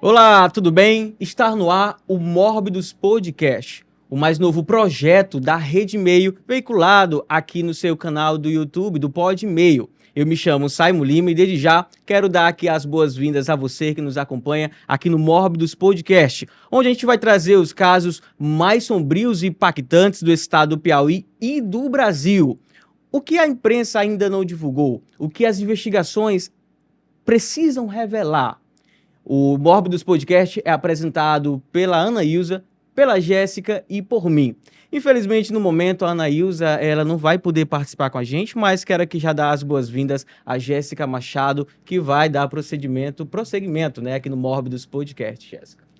Olá, tudo bem? Está no ar o Mórbidos Podcast, o mais novo projeto da Rede Meio, veiculado aqui no seu canal do YouTube do Pod Meio. Eu me chamo Saimo Lima e desde já quero dar aqui as boas-vindas a você que nos acompanha aqui no Mórbidos Podcast, onde a gente vai trazer os casos mais sombrios e impactantes do estado do Piauí e do Brasil. O que a imprensa ainda não divulgou, o que as investigações precisam revelar. O Mórbidos Podcast é apresentado pela Ana Ilza, pela Jéssica e por mim. Infelizmente, no momento, a Ana Ilza ela não vai poder participar com a gente, mas quero aqui já dar as boas-vindas à Jéssica Machado, que vai dar prosseguimento, né, aqui no Mórbidos Podcast, Jéssica.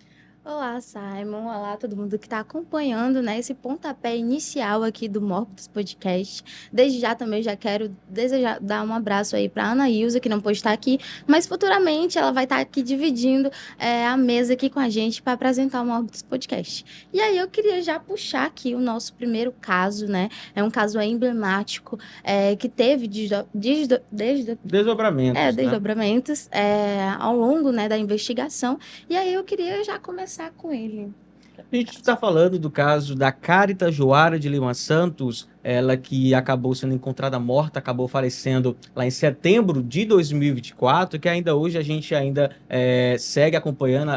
Olá, Simon. Olá, todo mundo que está acompanhando, né, esse pontapé inicial aqui do Mórbidos Podcast. Desde já também já quero dar um abraço aí para Ana Ilza, que não pôde estar aqui, mas futuramente ela vai estar aqui dividindo a mesa aqui com a gente para apresentar o Mórbidos Podcast. E aí eu queria já puxar aqui o nosso primeiro caso, né? É um caso emblemático que teve desdobramentos ao longo, né, da investigação. E aí eu queria já começar com ele. A gente está falando do caso da Carita Joara de Lima Santos, ela que acabou sendo encontrada morta, acabou falecendo lá em setembro de 2024, que ainda hoje a gente segue acompanhando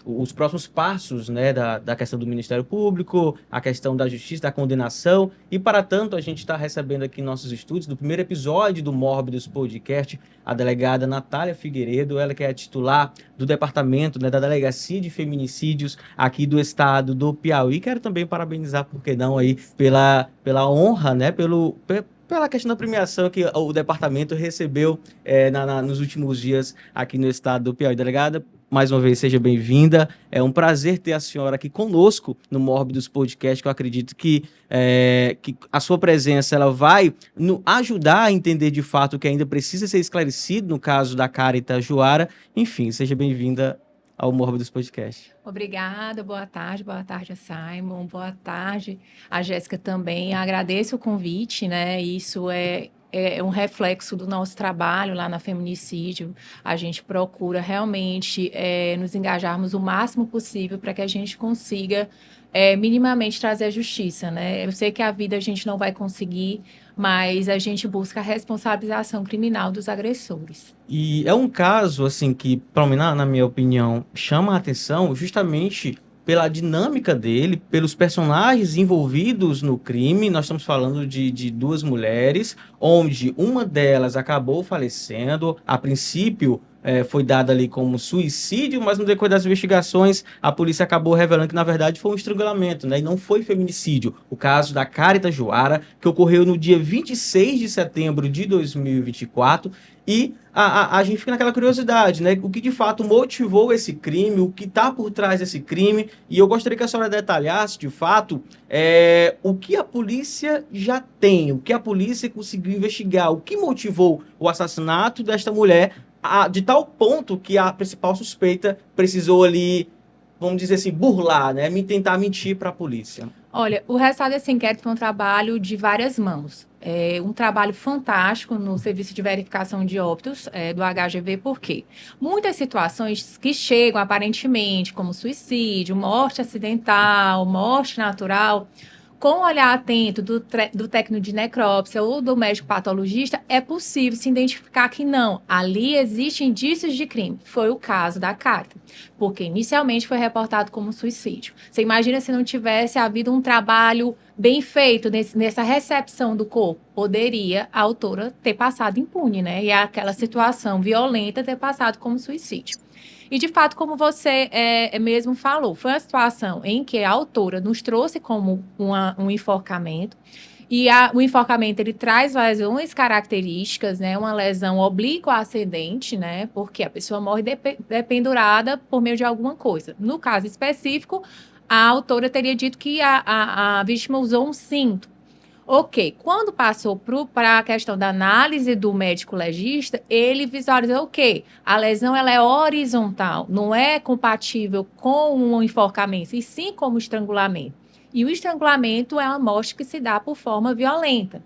os próximos passos, né, da questão do Ministério Público, a questão da justiça, da condenação, e para tanto a gente está recebendo aqui em nossos estúdios, do primeiro episódio do Mórbidos Podcast, a delegada Natália Figueiredo, ela que é a titular do departamento, né, da Delegacia de Feminicídios aqui do estado do Piauí. Quero também parabenizar, por que não, aí, pela honra, né, pela questão da premiação que o departamento recebeu nos últimos dias aqui no estado do Piauí. Delegada, mais uma vez, seja bem-vinda. É um prazer ter a senhora aqui conosco no Mórbidos Podcast, que eu acredito que a sua presença ela vai ajudar a entender de fato o que ainda precisa ser esclarecido no caso da Carita Joara. Enfim, seja bem-vinda ao Mórbidos Podcast. Obrigada, boa tarde a Simon, boa tarde a Jéssica também. Agradeço o convite, né? Isso é um reflexo do nosso trabalho lá na Feminicídio. A gente procura realmente nos engajarmos o máximo possível para que a gente consiga minimamente trazer a justiça, né? Eu sei que a vida a gente não vai conseguir, mas a gente busca a responsabilização criminal dos agressores. E é um caso, assim, que, pelo menos na minha opinião, chama a atenção justamente pela dinâmica dele, pelos personagens envolvidos no crime. Nós estamos falando de duas mulheres, onde uma delas acabou falecendo. A princípio, foi dada ali como suicídio, mas no decorrer das investigações, a polícia acabou revelando que, na verdade, foi um estrangulamento, né? E não foi feminicídio. O caso da Carita Joara, que ocorreu no dia 26 de setembro de 2024. E a gente fica naquela curiosidade, né? O que de fato motivou esse crime, o que está por trás desse crime. E eu gostaria que a senhora detalhasse, de fato, o que a polícia já tem, o que a polícia conseguiu investigar, o que motivou o assassinato desta mulher, de tal ponto que a principal suspeita precisou ali, vamos dizer assim, burlar, né? Tentar mentir para a polícia. Olha, o resultado desse inquérito foi um trabalho de várias mãos. Um trabalho fantástico no Serviço de Verificação de Óbitos do HGV, por quê? Muitas situações que chegam aparentemente como suicídio, morte acidental, morte natural, com o olhar atento do técnico de necrópsia ou do médico patologista, é possível se identificar que não, ali existem indícios de crime. Foi o caso da Carita, porque inicialmente foi reportado como suicídio. Você imagina se não tivesse havido um trabalho bem feito nessa recepção do corpo? Poderia a autora ter passado impune, né? E aquela situação violenta ter passado como suicídio. E, de fato, como você mesmo falou, foi uma situação em que a autora nos trouxe como um enforcamento. E o enforcamento, ele traz lesões características, né? Uma lesão oblíqua ascendente, né? Porque a pessoa morre dependurada por meio de alguma coisa. No caso específico, a autora teria dito que a vítima usou um cinto. Ok, quando passou para a questão da análise do médico legista, ele visualizou o quê? A lesão ela é horizontal, não é compatível com um enforcamento, e sim como estrangulamento. E o estrangulamento é uma morte que se dá por forma violenta.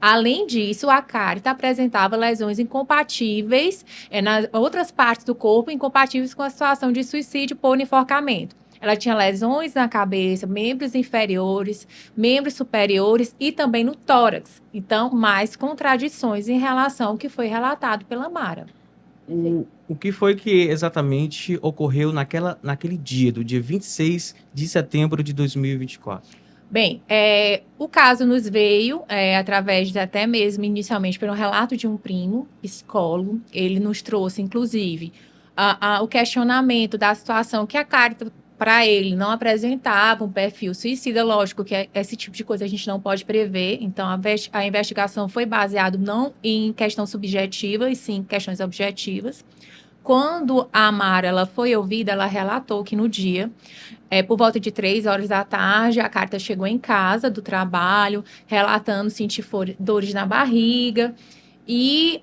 Além disso, a Carita apresentava lesões incompatíveis nas outras partes do corpo, incompatíveis com a situação de suicídio por enforcamento. Ela tinha lesões na cabeça, membros inferiores, membros superiores e também no tórax. Então, mais contradições em relação ao que foi relatado pela Mara. O que foi que exatamente ocorreu naquele dia, do dia 26 de setembro de 2024? Bem, o caso nos veio através até mesmo inicialmente pelo relato de um primo, psicólogo. Ele nos trouxe, inclusive, o questionamento da situação que a Carita, para ele, não apresentava um perfil suicida. Lógico que esse tipo de coisa a gente não pode prever. Então, a investigação foi baseada não em questão subjetiva, e sim em questões objetivas. Quando a Mara ela foi ouvida, ela relatou que no dia, por volta de 3 horas da tarde, a Carita chegou em casa do trabalho, relatando sentir dores na barriga. E,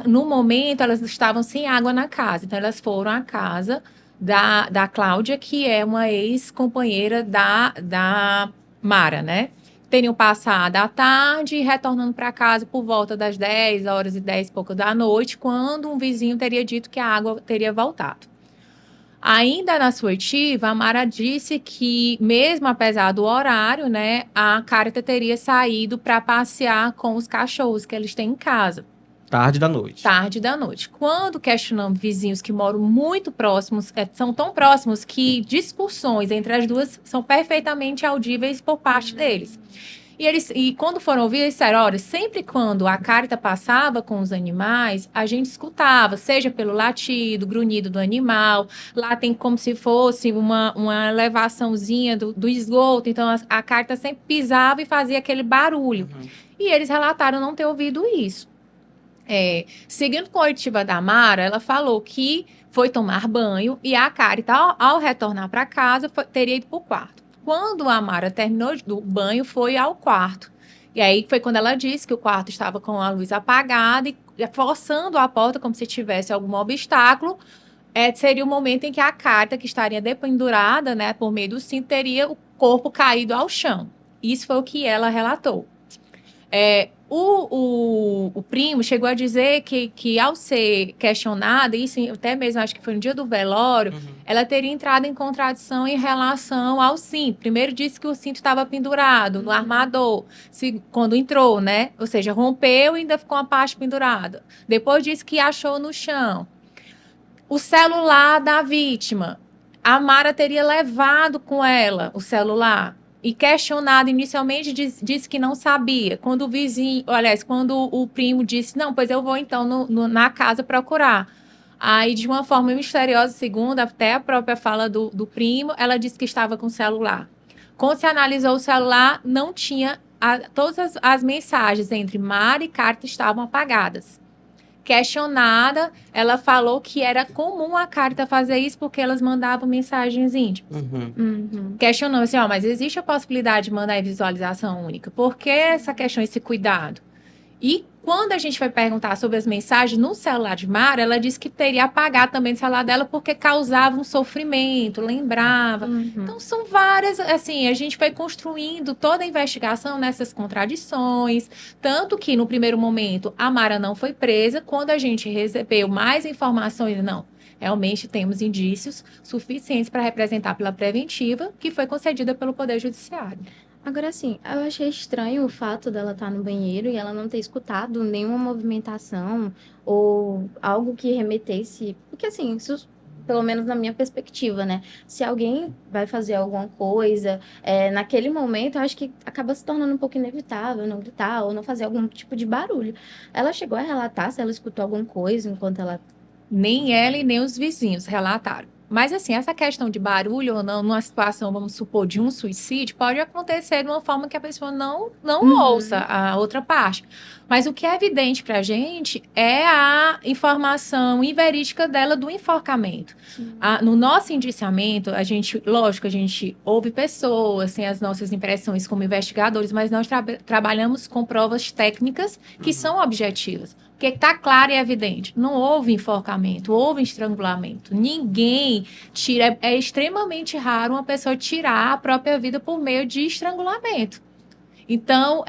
no momento, elas estavam sem água na casa. Então, elas foram à casa da Cláudia, que é uma ex-companheira da Mara, né? Teriam passado a tarde, retornando para casa por volta das 10 horas e 10 e pouco da noite, quando um vizinho teria dito que a água teria voltado. Ainda na sua oitiva, a Mara disse que, mesmo apesar do horário, né, a Carita teria saído para passear com os cachorros que eles têm em casa. Tarde da noite. Tarde da noite. Quando questionamos vizinhos que moram muito próximos, são tão próximos que discussões entre as duas são perfeitamente audíveis por parte deles. E quando foram ouvir, eles disseram, olha, sempre quando a Carita passava com os animais, a gente escutava, seja pelo latido, grunhido do animal, lá tem como se fosse uma elevaçãozinha do esgoto, então a Carita sempre pisava e fazia aquele barulho. E eles relataram não ter ouvido isso. Seguindo com a oitiva da Mara, ela falou que foi tomar banho e a Carita, ao retornar para casa, teria ido para o quarto. Quando a Mara terminou do banho, foi ao quarto. E aí foi quando ela disse que o quarto estava com a luz apagada e forçando a porta como se tivesse algum obstáculo. Seria o momento em que a Carita, que estaria dependurada, né, por meio do cinto, teria o corpo caído ao chão. Isso foi o que ela relatou. O primo chegou a dizer que ao ser questionada, isso até mesmo acho que foi no dia do velório, ela teria entrado em contradição em relação ao cinto. Primeiro disse que o cinto estava pendurado no armador, quando entrou, né? Ou seja, rompeu e ainda ficou uma parte pendurada. Depois disse que achou no chão. O celular da vítima, a Mara teria levado com ela o celular. E questionado inicialmente, disse que não sabia. Quando quando o primo disse, não, pois eu vou então na casa procurar. Aí, de uma forma misteriosa, segundo até a própria fala do primo, ela disse que estava com o celular. Quando se analisou o celular, não tinha, todas as mensagens entre Mara e Carita estavam apagadas. Questionada, ela falou que era comum a Carita fazer isso porque elas mandavam mensagens íntimas. Questionou assim, mas existe a possibilidade de mandar em visualização única? Por que essa questão, esse cuidado? E quando a gente foi perguntar sobre as mensagens no celular de Mara, ela disse que teria apagado também o celular dela porque causava um sofrimento, lembrava. Então, são várias, assim, a gente foi construindo toda a investigação nessas contradições, tanto que, no primeiro momento, a Mara não foi presa. Quando a gente recebeu mais informações, não, realmente temos indícios suficientes para representar pela preventiva, que foi concedida pelo Poder Judiciário. Agora, assim, eu achei estranho o fato dela estar no banheiro e ela não ter escutado nenhuma movimentação ou algo que remetesse... Porque, assim, isso, pelo menos na minha perspectiva, né? Se alguém vai fazer alguma coisa, naquele momento, eu acho que acaba se tornando um pouco inevitável não gritar ou não fazer algum tipo de barulho. Ela chegou a relatar se ela escutou alguma coisa enquanto ela... Nem ela e nem os vizinhos relataram. Mas, assim, essa questão de barulho ou não, numa situação, vamos supor, de um suicídio, pode acontecer de uma forma que a pessoa não ouça a outra parte. Mas o que é evidente para a gente é a informação inverídica dela do enforcamento. No nosso indiciamento, a gente ouve pessoas, tem as nossas impressões como investigadores, mas nós trabalhamos com provas técnicas que são objetivas. Porque está claro e evidente, não houve enforcamento, houve estrangulamento. Ninguém tira, é extremamente raro uma pessoa tirar a própria vida por meio de estrangulamento. Então,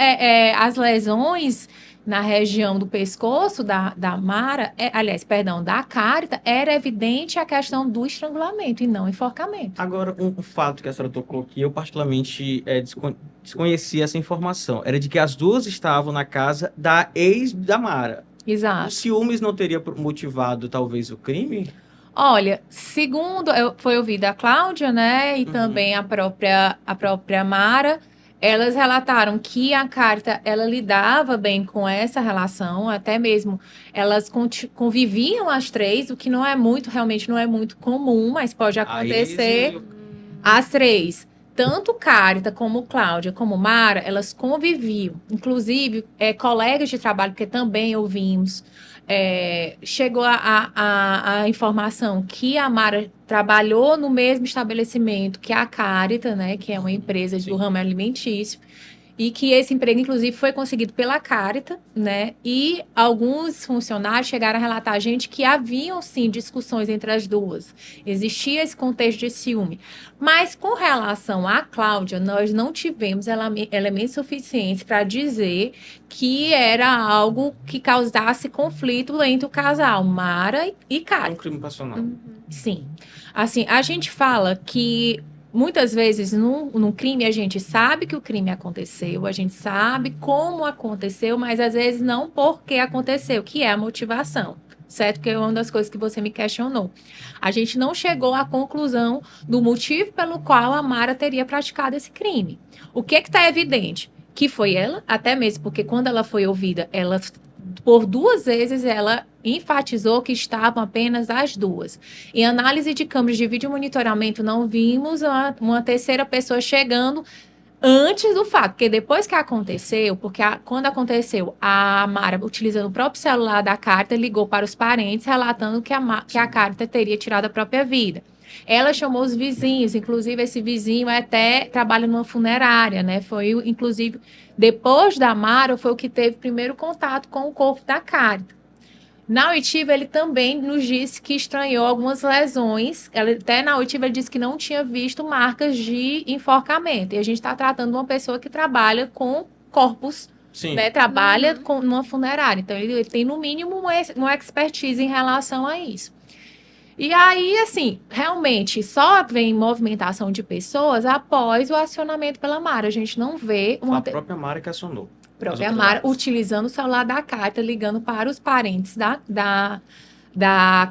as lesões na região do pescoço da Mara, aliás, perdão, da Carita, era evidente a questão do estrangulamento e não enforcamento. Agora, um fato que a senhora tocou que eu particularmente desconhecia essa informação, era de que as duas estavam na casa da ex da Mara. Exato. Os ciúmes não teria motivado, talvez, o crime? Olha, segundo foi ouvida a Cláudia, né, e também a própria Mara, elas relataram que a Carita, ela lidava bem com essa relação, até mesmo elas conviviam as três, o que não é muito, realmente não é muito comum, mas pode acontecer. As três, tanto Carita como Cláudia, como Mara, elas conviviam, inclusive colegas de trabalho, porque também ouvimos. Chegou a informação que a Mara trabalhou no mesmo estabelecimento que a Carita, né, que é uma empresa do ramo alimentício, e que esse emprego, inclusive, foi conseguido pela Carita, né? E alguns funcionários chegaram a relatar a gente que haviam, sim, discussões entre as duas. Existia esse contexto de ciúme. Mas, com relação à Cláudia, nós não tivemos elementos suficientes para dizer que era algo que causasse conflito entre o casal, Mara e Carita. Um crime passional. Sim. Assim, a gente fala que muitas vezes, no crime, a gente sabe que o crime aconteceu, a gente sabe como aconteceu, mas às vezes não por que aconteceu, que é a motivação, certo? Que é uma das coisas que você me questionou. A gente não chegou à conclusão do motivo pelo qual a Mara teria praticado esse crime. O que está evidente? Que foi ela, até mesmo porque quando ela foi ouvida, ela, por 2 vezes, ela enfatizou que estavam apenas as duas. Em análise de câmeras de vídeo monitoramento, não vimos uma terceira pessoa chegando antes do fato, porque depois que aconteceu, quando aconteceu, a Mara, utilizando o próprio celular da Carita, ligou para os parentes, relatando que a Carita teria tirado a própria vida. Ela chamou os vizinhos, inclusive esse vizinho até trabalha numa funerária, né? Foi, inclusive, depois da Mara, foi o que teve primeiro contato com o corpo da Carita. Na oitiva, ele também nos disse que estranhou algumas lesões. Até na oitiva, ele disse que não tinha visto marcas de enforcamento. E a gente está tratando de uma pessoa que trabalha com corpos, né? Trabalha numa funerária. Então, ele tem, no mínimo, uma expertise em relação a isso. E aí, assim, realmente, só vem movimentação de pessoas após o acionamento pela Mara. A gente não vê... A própria Mara que acionou. Própria Mara, utilizando o celular da Carita, ligando para os parentes da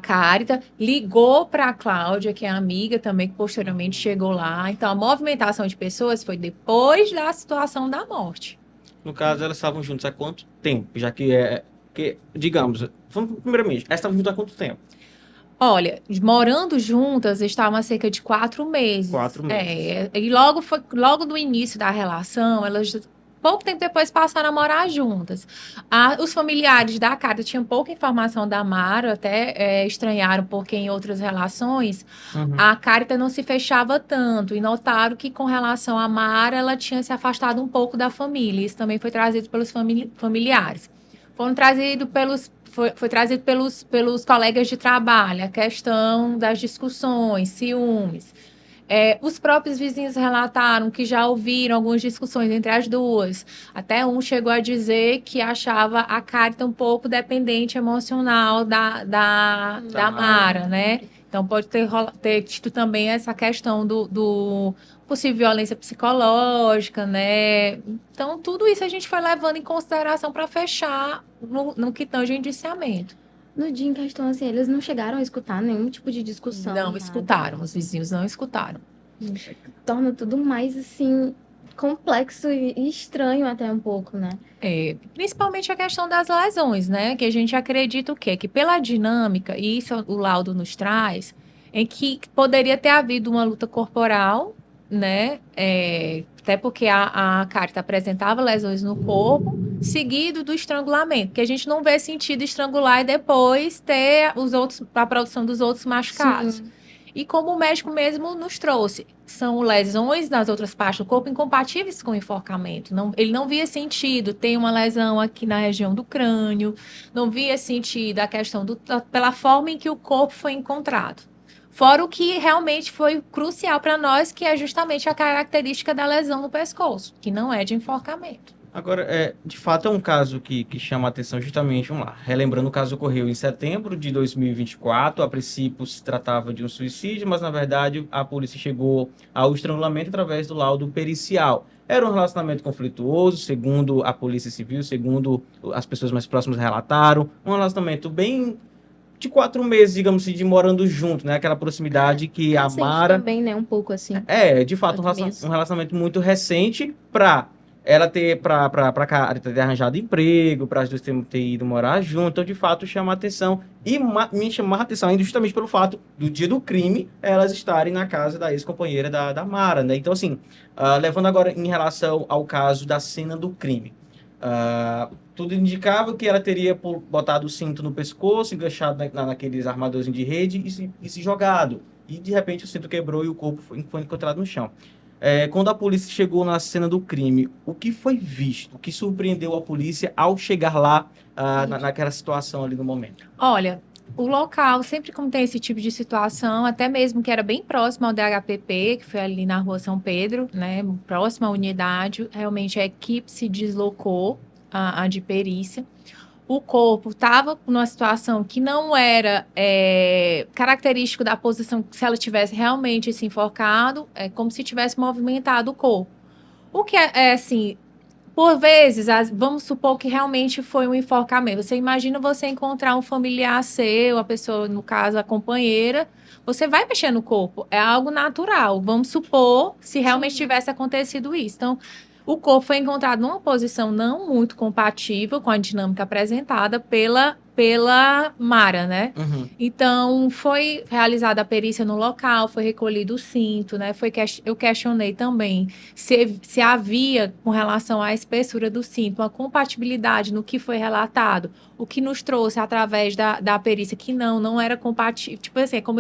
Carita, ligou para a Cláudia, que é amiga também, que posteriormente chegou lá. Então, a movimentação de pessoas foi depois da situação da morte. No caso, elas estavam juntas há quanto tempo? Já que digamos, primeiramente, elas estavam juntas há quanto tempo? Olha, morando juntas, estavam há cerca de 4 meses. 4 meses. E logo no início da relação, elas... Pouco tempo depois passaram a morar juntas. Os familiares da Carita tinham pouca informação da Mara, até estranharam porque em outras relações a Carita não se fechava tanto e notaram que com relação à Mara ela tinha se afastado um pouco da família. Isso também foi trazido pelos familiares. Foi trazido pelos colegas de trabalho, a questão das discussões, ciúmes. Os próprios vizinhos relataram que já ouviram algumas discussões entre as duas. Até um chegou a dizer que achava a Carita um pouco dependente emocional da Mara, né? Então, pode ter tido também essa questão do possível violência psicológica, né? Então, tudo isso a gente foi levando em consideração para fechar no que tange o indiciamento. No dia em questão, assim, eles não chegaram a escutar nenhum tipo de discussão? Não escutaram, os vizinhos não escutaram. Torna tudo mais, assim, complexo e estranho até um pouco, né? Principalmente a questão das lesões, né? Que a gente acredita o quê? Que pela dinâmica, e isso o laudo nos traz, é que poderia ter havido uma luta corporal, né? Até porque a Carita apresentava lesões no corpo, seguido do estrangulamento, que a gente não vê sentido estrangular e depois ter a produção dos outros machucados. Sim. E como o médico mesmo nos trouxe, são lesões nas outras partes do corpo incompatíveis com o enforcamento. Ele não via sentido ter uma lesão aqui na região do crânio, não via sentido a questão pela forma em que o corpo foi encontrado. Fora o que realmente foi crucial para nós, que é justamente a característica da lesão no pescoço, que não é de enforcamento. Agora, de fato, é um caso que chama a atenção justamente, vamos lá, relembrando, o caso ocorreu em setembro de 2024, a princípio se tratava de um suicídio, mas na verdade a polícia chegou ao estrangulamento através do laudo pericial. Era um relacionamento conflituoso, segundo a Polícia Civil, segundo as pessoas mais próximas relataram, um relacionamento bem de 4 meses, digamos assim, de morando junto, né? Aquela proximidade que a Recente Mara... também, né? Um pouco assim. De fato, 4 meses. um relacionamento muito recente para ela ter, pra Carita ter arranjado emprego, para as duas ter ido morar junto. Então, de fato, chama a atenção. E me chamava a atenção ainda justamente pelo fato do dia do crime elas estarem na casa da ex-companheira da Mara, né? Então, assim, levando agora em relação ao caso da cena do crime. Tudo indicava que ela teria botado o cinto no pescoço, enganchado naqueles armadores de rede e se jogado. E, de repente, o cinto quebrou e o corpo foi encontrado no chão. Quando a polícia chegou na cena do crime, o que foi visto? O que surpreendeu a polícia ao chegar lá, naquela situação ali no momento? Olha, o local, sempre como tem esse tipo de situação, até mesmo que era bem próximo ao DHPP, que foi ali na rua São Pedro, né, próximo à unidade, realmente a equipe se deslocou, a de perícia. O corpo estava numa situação que não era característico da posição, se ela tivesse realmente se enforcado, é como se tivesse movimentado o corpo. O que assim, por vezes, vamos supor que realmente foi um enforcamento. Você imagina você encontrar um familiar seu, a pessoa, no caso, a companheira, você vai mexer no corpo. É algo natural. Vamos supor se realmente tivesse acontecido isso. Então, o corpo foi encontrado numa posição não muito compatível com a dinâmica apresentada pela Mara, né? Uhum. Então, foi realizada a perícia no local, foi recolhido o cinto, né? Eu questionei também se havia, com relação à espessura do cinto, uma compatibilidade no que foi relatado, o que nos trouxe através da perícia que não era compatível. Tipo assim, como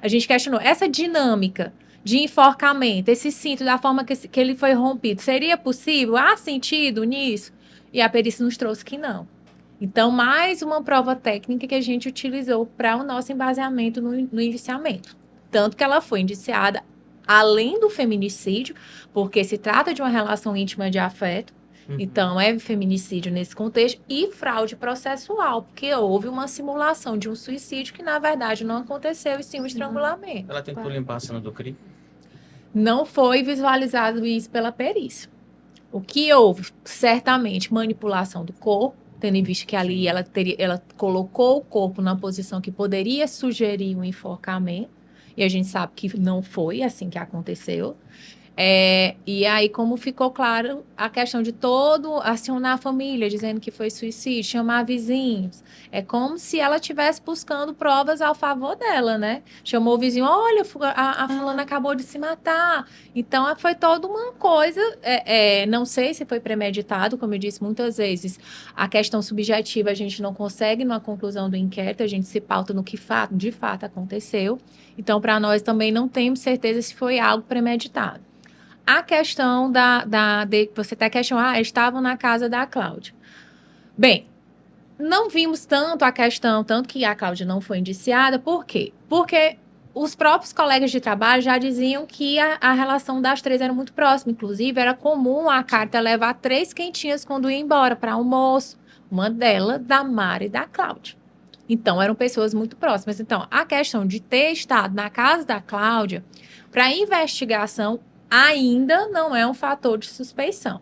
a gente questionou, essa dinâmica de enforcamento, esse cinto, da forma que ele foi rompido, seria possível? Há sentido nisso? E a perícia nos trouxe que não. Então, mais uma prova técnica que a gente utilizou para o nosso embaseamento no indiciamento. Tanto que ela foi indiciada além do feminicídio, porque se trata de uma relação íntima de afeto, então é feminicídio nesse contexto, e fraude processual, porque houve uma simulação de um suicídio que, na verdade, não aconteceu, e sim um estrangulamento. Ela tentou limpar a cena do crime? Não foi visualizado isso pela perícia. O que houve, certamente, manipulação do corpo, tendo em vista que ali ela colocou o corpo na posição que poderia sugerir um enforcamento, e a gente sabe que não foi assim que aconteceu. E aí, como ficou claro, a questão de acionar a família, dizendo que foi suicídio, chamar vizinhos. É como se ela estivesse buscando provas ao favor dela, né? Chamou o vizinho, olha, a fulana acabou de se matar. Então, foi toda uma coisa, não sei se foi premeditado, como eu disse muitas vezes, a questão subjetiva a gente não consegue na conclusão do inquérito, a gente se pauta no que de fato aconteceu. Então, para nós também não temos certeza se foi algo premeditado. A questão de você até questionar, estavam na casa da Cláudia. Bem, não vimos tanto a questão, tanto que a Cláudia não foi indiciada, por quê? Porque os próprios colegas de trabalho já diziam que a relação das três era muito próxima. Inclusive, era comum a Carta levar 3 quentinhas quando ia embora para almoço. Uma delas, da Mara e da Cláudia. Então, eram pessoas muito próximas. Então, a questão de ter estado na casa da Cláudia, para investigação, ainda não é um fator de suspeição.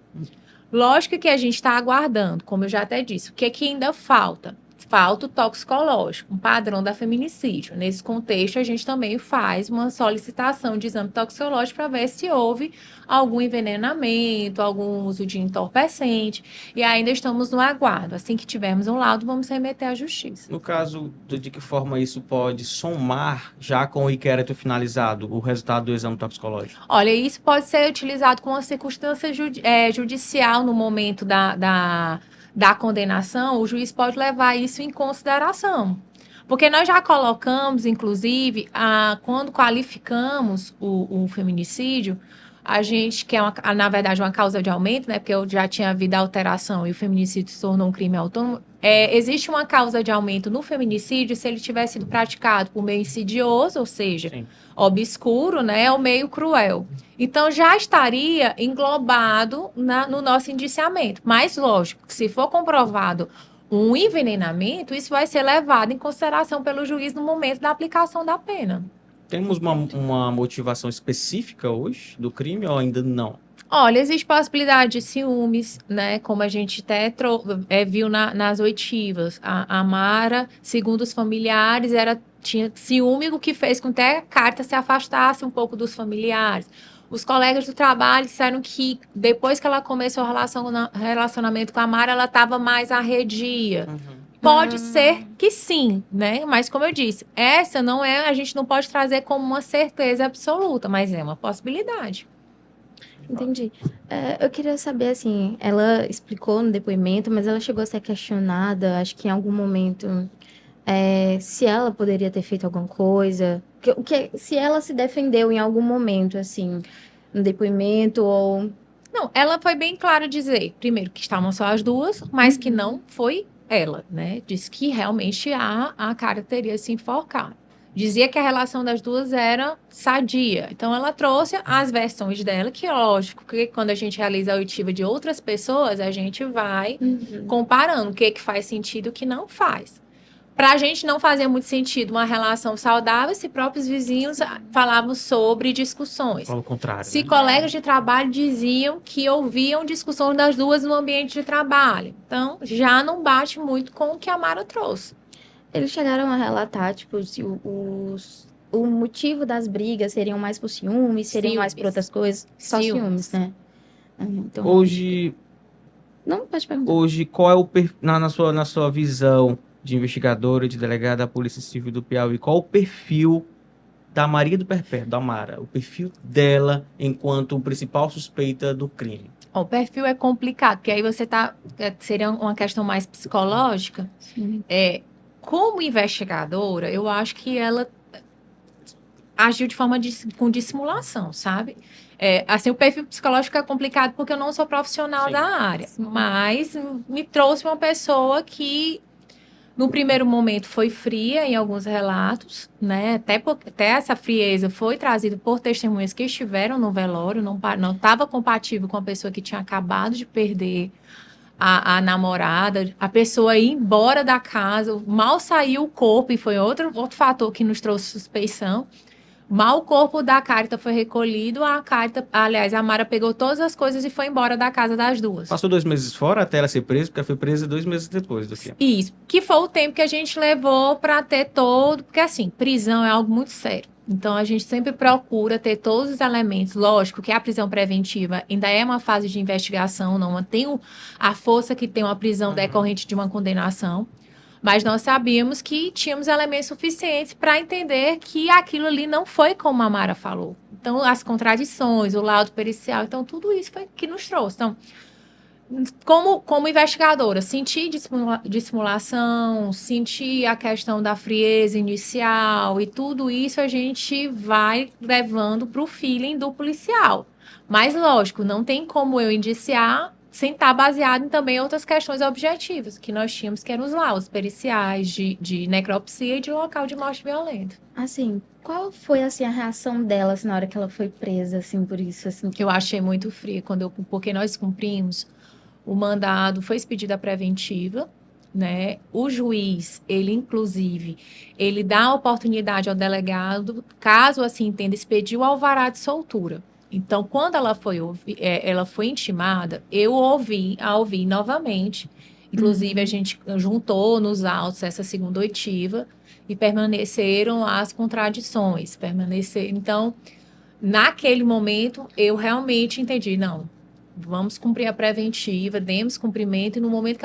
Lógico que a gente está aguardando, como eu já até disse, o que ainda falta? Falta o toxicológico, um padrão da feminicídio. Nesse contexto, a gente também faz uma solicitação de exame toxicológico para ver se houve algum envenenamento, algum uso de entorpecente, e ainda estamos no aguardo. Assim que tivermos um laudo, vamos remeter à justiça. No caso, de que forma isso pode somar, já com o inquérito finalizado, o resultado do exame toxicológico? Olha, isso pode ser utilizado como uma circunstância judicial no momento da condenação, o juiz pode levar isso em consideração. Porque nós já colocamos, inclusive, quando qualificamos o feminicídio, a gente quer, na verdade, uma causa de aumento, né? Porque eu já tinha havido a alteração e o feminicídio se tornou um crime autônomo. Existe uma causa de aumento no feminicídio se ele tiver sido praticado por meio insidioso, ou seja, Sim. obscuro, né? Ou meio cruel. Então, já estaria englobado no nosso indiciamento. Mas, lógico, que se for comprovado um envenenamento, isso vai ser levado em consideração pelo juiz no momento da aplicação da pena. Temos uma motivação específica hoje do crime ou ainda não? Olha, existe possibilidade de ciúmes, né? Como a gente até viu nas oitivas. A Mara, segundo os familiares, tinha ciúme, o que fez com que a Carta se afastasse um pouco dos familiares. Os colegas do trabalho disseram que depois que ela começou o relacionamento com a Mara, ela estava mais arredia. Pode ser que sim, né? Mas como eu disse, essa não é, a gente não pode trazer como uma certeza absoluta, mas é uma possibilidade. Entendi. Eu queria saber, assim, ela explicou no depoimento, mas ela chegou a ser questionada, acho que em algum momento, se ela poderia ter feito alguma coisa, se ela se defendeu em algum momento, assim, no depoimento, ou... Não, ela foi bem clara dizer, primeiro, que estavam só as duas, mas que não foi ela, né? Disse que realmente a cara teria se enforcado. Dizia que a relação das duas era sadia. Então, ela trouxe as versões dela, que lógico, que quando a gente realiza a oitiva de outras pessoas, a gente vai comparando o que faz sentido e o que não faz. Para a gente não fazia muito sentido uma relação saudável se próprios vizinhos falavam sobre discussões. Ao contrário, Se né? colegas de trabalho diziam que ouviam discussões das duas no ambiente de trabalho. Então, já não bate muito com o que a Mara trouxe. Eles chegaram a relatar, tipo, se o motivo das brigas seriam mais por ciúmes, seriam mais por outras coisas? Só ciúmes, né? Então, Hoje, não, pode perguntar. hoje qual é o na sua visão de investigadora, de delegada da Polícia Civil do Piauí, qual o perfil da Maria do Perpétuo, da Mara, o perfil dela enquanto principal suspeita do crime? O perfil é complicado, porque aí você seria uma questão mais psicológica. Sim. Como investigadora, eu acho que ela agiu de forma com dissimulação, sabe? Assim, o perfil psicológico é complicado porque eu não sou profissional da área, mas me trouxe uma pessoa que, no primeiro momento, foi fria em alguns relatos, né? Até essa frieza foi trazida por testemunhas que estiveram no velório, não estava compatível com a pessoa que tinha acabado de perder a namorada, a pessoa ir embora da casa, mal saiu o corpo, e foi outro fator que nos trouxe suspeição. Mal o corpo da Carita foi recolhido, a Mara pegou todas as coisas e foi embora da casa das duas. Passou 2 meses fora até ela ser presa, porque ela foi presa 2 meses depois do que. Isso, que foi o tempo que a gente levou para ter todo, porque assim, prisão é algo muito sério. Então, a gente sempre procura ter todos os elementos. Lógico que a prisão preventiva ainda é uma fase de investigação, não tem a força que tem uma prisão decorrente de uma condenação. Mas nós sabíamos que tínhamos elementos suficientes para entender que aquilo ali não foi como a Mara falou. Então, as contradições, o laudo pericial, então, tudo isso foi que nos trouxe. Então, como investigadora, senti dissimulação, senti a questão da frieza inicial e tudo isso a gente vai levando para o feeling do policial. Mas, lógico, não tem como eu indiciar sem estar baseado em também outras questões objetivas que nós tínhamos, que eram os laudos periciais de necropsia e de local de morte violenta. Assim, qual foi, assim, a reação dela, assim, na hora que ela foi presa, assim, por isso, assim? Eu achei muito fria, porque nós cumprimos o mandado, foi expedida a preventiva, né? O juiz, ele, inclusive, ele dá a oportunidade ao delegado, caso assim entenda, expedir o alvará de soltura. Então, quando ela foi intimada, eu a ouvi novamente. Inclusive, a gente juntou nos autos essa segunda oitiva e permaneceram as contradições. Então, naquele momento, eu realmente entendi, não, vamos cumprir a preventiva, demos cumprimento, e no momento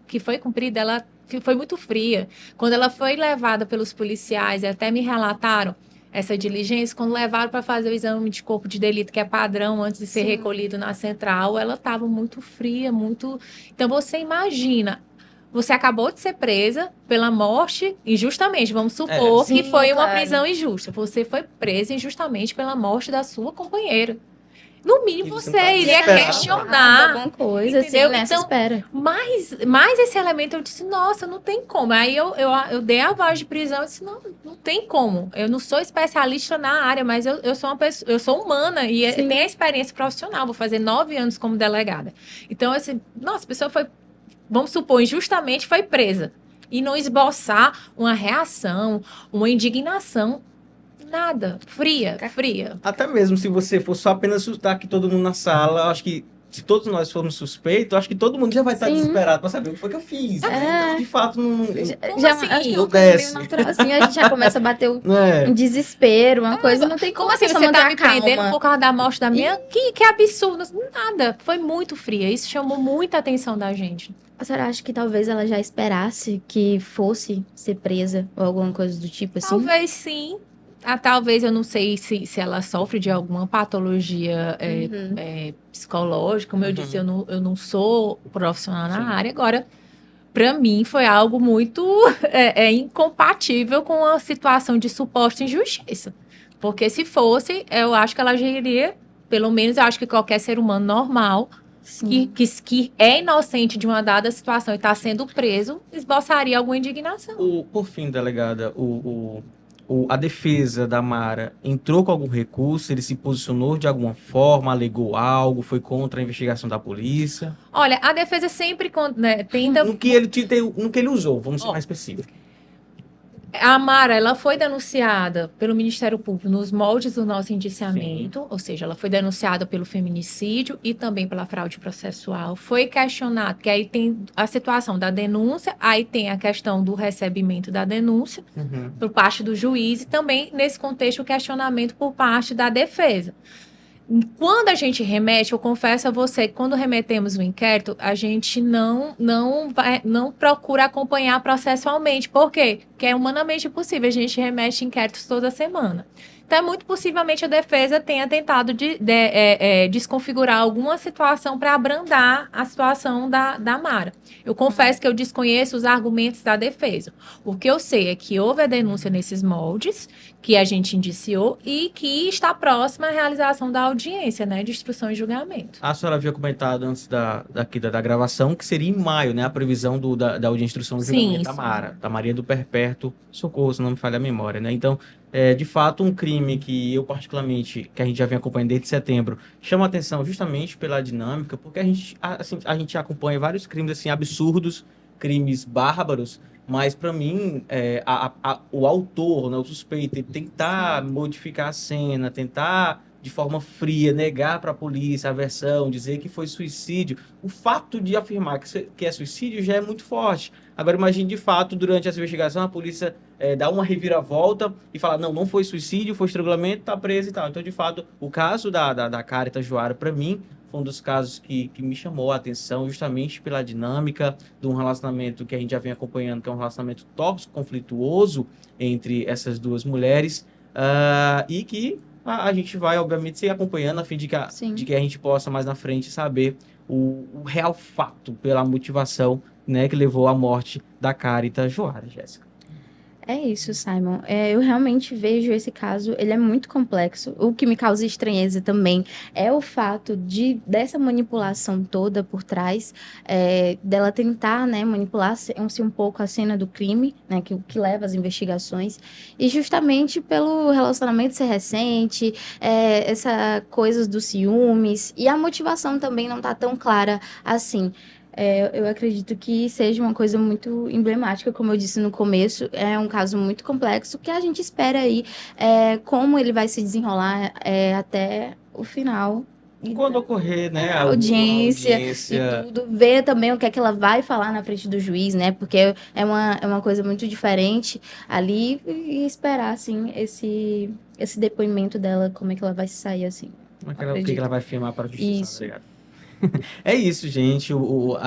que foi cumprida, ela foi muito fria. Quando ela foi levada pelos policiais, e até me relataram essa diligência, quando levaram para fazer o exame de corpo de delito, que é padrão, antes de ser recolhido na central, ela estava muito fria, muito... Então, você imagina, você acabou de ser presa pela morte, injustamente, vamos supor que foi uma prisão injusta. Você foi presa injustamente pela morte da sua companheira. No mínimo, E você você não tá iria desesperado. questionar. Alguma coisa, Entendeu? assim, nessa Então, espera. Mas esse elemento eu disse, nossa, não tem como. Aí eu dei a voz de prisão e disse, não tem como. Eu não sou especialista na área, mas eu sou uma pessoa, eu sou humana e Sim. tenho a experiência profissional. Vou fazer 9 anos como delegada. Então, assim, nossa, a pessoa foi, vamos supor, injustamente foi presa. E não esboçar uma reação, uma indignação, nada. Fria. Até mesmo se você for só apenas sustar aqui todo mundo na sala, eu acho que se todos nós formos suspeitos, eu acho que todo mundo já vai estar Sim. desesperado para saber o que foi que eu fiz, né? Então, de fato, não... Como Já, assim? acho que é Não uma coisa meio desce. natural. Assim, a gente já começa a bater Não é? um desespero, uma coisa. Não tem como, Como assim? a pessoa Você tá manter me a calma. prendendo por causa da morte da minha? Que absurdo. Nada. Foi muito fria. Isso chamou muita atenção da gente. A senhora acha que talvez ela já esperasse que fosse ser presa ou alguma coisa do tipo assim? Talvez sim. Talvez eu não sei se ela sofre de alguma patologia psicológica. Como eu disse, eu não sou profissional na área. Agora, para mim, foi algo muito incompatível com a situação de suposta injustiça. Porque se fosse, eu acho que ela já iria, pelo menos eu acho que qualquer ser humano normal, Sim. que é inocente de uma dada situação e está sendo preso, esboçaria alguma indignação. Por fim, delegada, a defesa da Mara entrou com algum recurso? Ele se posicionou de alguma forma, alegou algo, foi contra a investigação da polícia? Olha, a defesa sempre tenta... No que ele usou, vamos ser mais específicos. A Mara, ela foi denunciada pelo Ministério Público nos moldes do nosso indiciamento, ou seja, ela foi denunciada pelo feminicídio e também pela fraude processual. Foi questionado, que aí tem a situação da denúncia, aí tem a questão do recebimento da denúncia por parte do juiz e também, nesse contexto, o questionamento por parte da defesa. Quando a gente remete, eu confesso a você que quando remetemos o inquérito, a gente não procura acompanhar processualmente. Por quê? Porque é humanamente impossível. A gente remete inquéritos toda semana. Então, muito possivelmente, a defesa tenha tentado desconfigurar alguma situação para abrandar a situação da Mara. Eu confesso que eu desconheço os argumentos da defesa. O que eu sei é que houve a denúncia nesses moldes, que a gente indiciou, e que está próxima à realização da audiência, né, de instrução e julgamento. A senhora havia comentado antes da gravação que seria em maio, né, a previsão da audiência de instrução e julgamento da Mara, da Maria do Perpétuo Socorro, se não me falha a memória, né? Então, de fato, um crime que eu particularmente, que a gente já vem acompanhando desde setembro, chama a atenção justamente pela dinâmica, porque a gente acompanha vários crimes assim absurdos, crimes bárbaros, mas para mim o autor, né, o suspeito, ele tentar modificar a cena, tentar de forma fria negar para a polícia a versão, dizer que foi suicídio, o fato de afirmar que é suicídio já é muito forte. Agora imagine de fato, durante essa investigação, a polícia dá uma reviravolta e fala, não foi suicídio, foi estrangulamento, tá preso e tal. Então, de fato, o caso da Carita Joara, para mim, foi um dos casos que me chamou a atenção, justamente pela dinâmica de um relacionamento que a gente já vem acompanhando, que é um relacionamento tóxico, conflituoso entre essas duas mulheres, e que a gente vai, obviamente, seguir acompanhando, a fim de que a gente possa, mais na frente, saber o real fato pela motivação, né, que levou à morte da Carita Joara, Jéssica. É isso, Simon. Eu realmente vejo esse caso, ele é muito complexo. O que me causa estranheza também é o fato dessa manipulação toda por trás, dela tentar, né, manipular um pouco a cena do crime, né, que leva às investigações, e justamente pelo relacionamento ser recente, essa coisa dos ciúmes, e a motivação também não tá tão clara assim. Eu acredito que seja uma coisa muito emblemática, como eu disse no começo, é um caso muito complexo que a gente espera aí como ele vai se desenrolar até o final. Quando ocorrer, né, a audiência e tudo, ver também o que é que ela vai falar na frente do juiz, né, porque é uma coisa muito diferente ali, e esperar, assim, esse depoimento dela, como é que ela vai sair, assim. O que ela vai afirmar para a justiça. Isso. Obrigado. É isso, gente.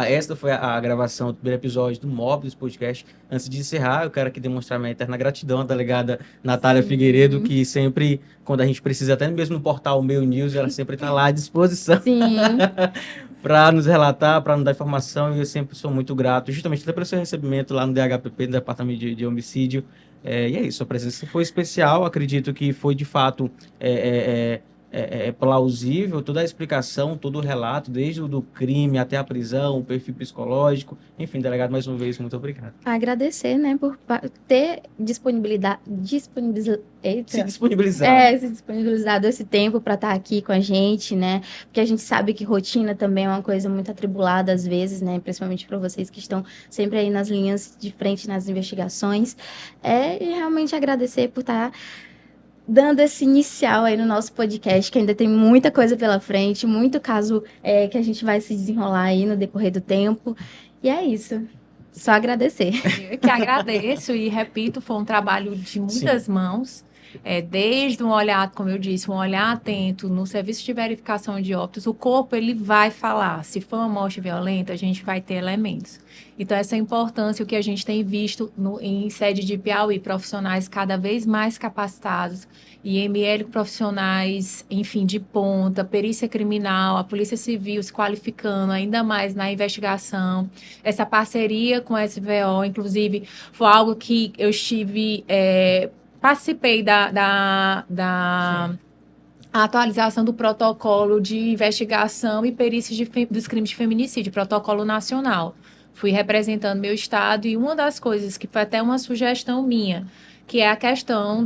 Esta foi a gravação do primeiro episódio do Móbiles Podcast. Antes de encerrar, eu quero aqui demonstrar minha eterna gratidão à delegada Natália Figueiredo, que sempre, quando a gente precisa, até mesmo no portal Meu News, ela sempre está lá à disposição para nos relatar, para nos dar informação, e eu sempre sou muito grato, justamente até pelo seu recebimento lá no DHPP, no Departamento de Homicídio. E é isso, a presença foi especial, acredito que foi de fato plausível, toda a explicação, todo o relato, desde o do crime até a prisão, o perfil psicológico. Enfim, delegado, mais uma vez, muito obrigado. Agradecer, né, por ter Se disponibilizar. se disponibilizado esse tempo para estar aqui com a gente, né? Porque a gente sabe que rotina também é uma coisa muito atribulada às vezes, né? Principalmente para vocês que estão sempre aí nas linhas de frente nas investigações. E realmente agradecer por estar dando esse inicial aí no nosso podcast, que ainda tem muita coisa pela frente, muito caso que a gente vai se desenrolar aí no decorrer do tempo. E é isso. Só agradecer. Eu que agradeço e repito, foi um trabalho de muitas mãos. Desde um olhar, como eu disse, um olhar atento no serviço de verificação de óbitos, o corpo ele vai falar. Se for uma morte violenta, a gente vai ter elementos. Então, essa importância, o que a gente tem visto em sede de Piauí, profissionais cada vez mais capacitados, IML profissionais, enfim, de ponta, perícia criminal, a Polícia Civil se qualificando ainda mais na investigação, essa parceria com a SVO, inclusive, foi algo que eu estive... participei da atualização do protocolo de investigação e perícia dos crimes de feminicídio, protocolo nacional. Fui representando meu estado e uma das coisas que foi até uma sugestão minha, que é a questão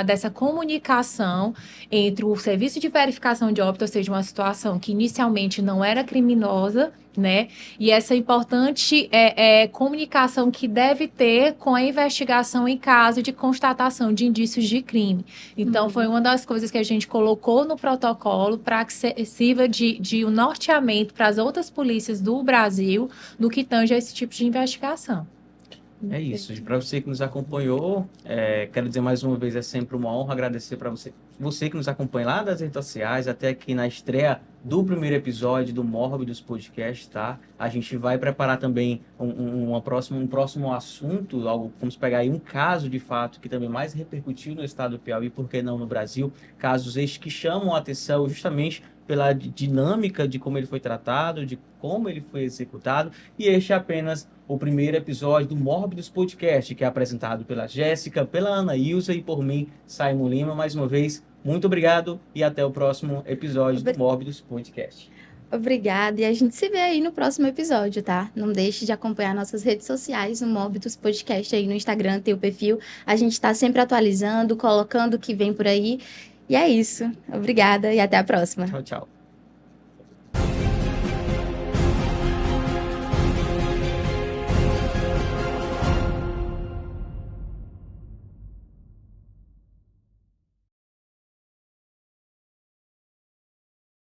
dessa comunicação entre o serviço de verificação de óbito, ou seja, uma situação que inicialmente não era criminosa, né? E essa importante comunicação que deve ter com a investigação em caso de constatação de indícios de crime. Então, foi uma das coisas que a gente colocou no protocolo para que sirva de um norteamento para as outras polícias do Brasil no que tange a esse tipo de investigação. É isso. Para você que nos acompanhou, quero dizer mais uma vez, é sempre uma honra agradecer para você que nos acompanha lá das redes sociais, até aqui na estreia do primeiro episódio do Mórbidos Podcast, tá? A gente vai preparar também um próximo assunto, vamos pegar aí um caso de fato que também mais repercutiu no estado do Piauí, por que não no Brasil, casos estes que chamam a atenção justamente pela dinâmica de como ele foi tratado, de como ele foi executado, e este é apenas o primeiro episódio do Mórbidos Podcast, que é apresentado pela Jéssica, pela Ana Ilza e por mim, Simon Lima. Mais uma vez, muito obrigado e até o próximo episódio do Mórbidos Podcast. Obrigada, e a gente se vê aí no próximo episódio, tá? Não deixe de acompanhar nossas redes sociais, o Mórbidos Podcast aí no Instagram, tem o perfil. A gente tá sempre atualizando, colocando o que vem por aí. E é isso. Obrigada e até a próxima. Tchau, tchau.